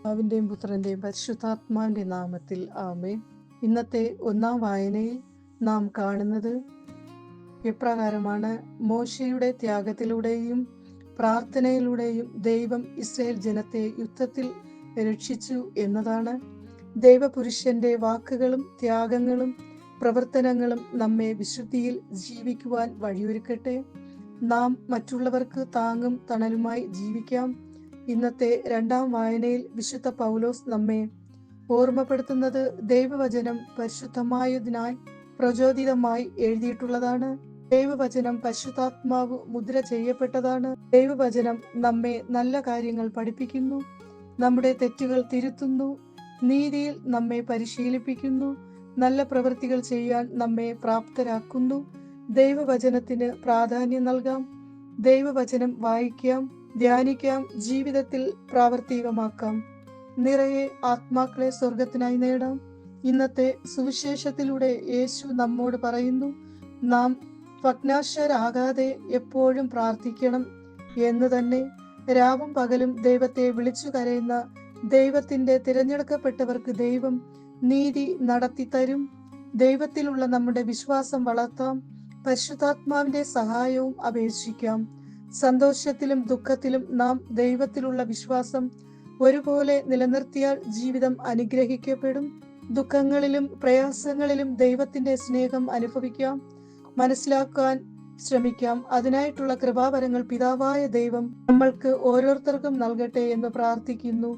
പിതാവിന്റെയും പുത്രന്റെയും പരിശുദ്ധാത്മാവിന്റെ നാമത്തിൽ ആമേൻ. ഇന്നത്തെ ഒന്നാം വായനയിൽ നാം കാണുന്നത് ഇപ്രകാരമാണ്: മോശയുടെ ത്യാഗത്തിലൂടെയും പ്രാർത്ഥനയിലൂടെയും ദൈവം ഇസ്രായേൽ ജനത്തെ യുദ്ധത്തിൽ രക്ഷിച്ചു എന്നതാണ്. ദൈവപുരുഷന്റെ വാക്കുകളും ത്യാഗങ്ങളും പ്രവർത്തനങ്ങളും നമ്മെ വിശുദ്ധിയിൽ ജീവിക്കുവാൻ വഴിയൊരുക്കട്ടെ. നാം മറ്റുള്ളവർക്ക് താങ്ങും തണലുമായി ജീവിക്കാം. ഇന്നത്തെ രണ്ടാം വായനയിൽ വിശുദ്ധ പൗലോസ് നമ്മെ ഓർമ്മപ്പെടുത്തുന്നത് ദൈവവചനം പരിശുദ്ധമായതിനായി പ്രചോദിതമായി എഴുതിയിട്ടുള്ളതാണ്. ദൈവവചനം പരിശുദ്ധാത്മാവ് മുദ്ര ചെയ്യപ്പെട്ടതാണ്. ദൈവവചനം നമ്മെ നല്ല കാര്യങ്ങൾ പഠിപ്പിക്കുന്നു, നമ്മുടെ തെറ്റുകൾ തിരുത്തുന്നു, നീതിയിൽ നമ്മെ പരിശീലിപ്പിക്കുന്നു, നല്ല പ്രവൃത്തികൾ ചെയ്യാൻ നമ്മെ പ്രാപ്തരാക്കുന്നു. ദൈവവചനത്തിന് പ്രാധാന്യം നൽകാം. ദൈവവചനം വായിക്കാം, ധ്യാനിക്കാം, ജീവിതത്തിൽ പ്രാവർത്തികമാക്കാം. നിറയെ ആത്മാക്കളെ സ്വർഗത്തിനായി നേടാം. ഇന്നത്തെ സുവിശേഷത്തിലൂടെ യേശു നമ്മോട് പറയുന്നു, നാം ഭഗ്നാശരാകാതെ എപ്പോഴും പ്രാർത്ഥിക്കണം എന്ന് തന്നെ. രാവും പകലും ദൈവത്തെ വിളിച്ചു കരയുന്ന ദൈവത്തിന്റെ തിരഞ്ഞെടുക്കപ്പെട്ടവർക്ക് ദൈവം നീതി നടത്തി തരും. ദൈവത്തിലുള്ള നമ്മുടെ വിശ്വാസം വളർത്താം. പരിശുദ്ധാത്മാവിന്റെ സഹായവും അപേക്ഷിക്കാം. സന്തോഷത്തിലും ദുഃഖത്തിലും നാം ദൈവത്തിലുള്ള വിശ്വാസം ഒരുപോലെ നിലനിർത്തിയാൽ ജീവിതം അനുഗ്രഹിക്കപ്പെടും. ദുഃഖങ്ങളിലും പ്രയാസങ്ങളിലും ദൈവത്തിന്റെ സ്നേഹം അനുഭവിക്കാം, മനസ്സിലാക്കാൻ ശ്രമിക്കാം. അതിനായിട്ടുള്ള കൃപാവരങ്ങൾ പിതാവായ ദൈവം നമ്മൾക്ക് ഓരോരുത്തർക്കും നൽകട്ടെ എന്ന് പ്രാർത്ഥിക്കുന്നു.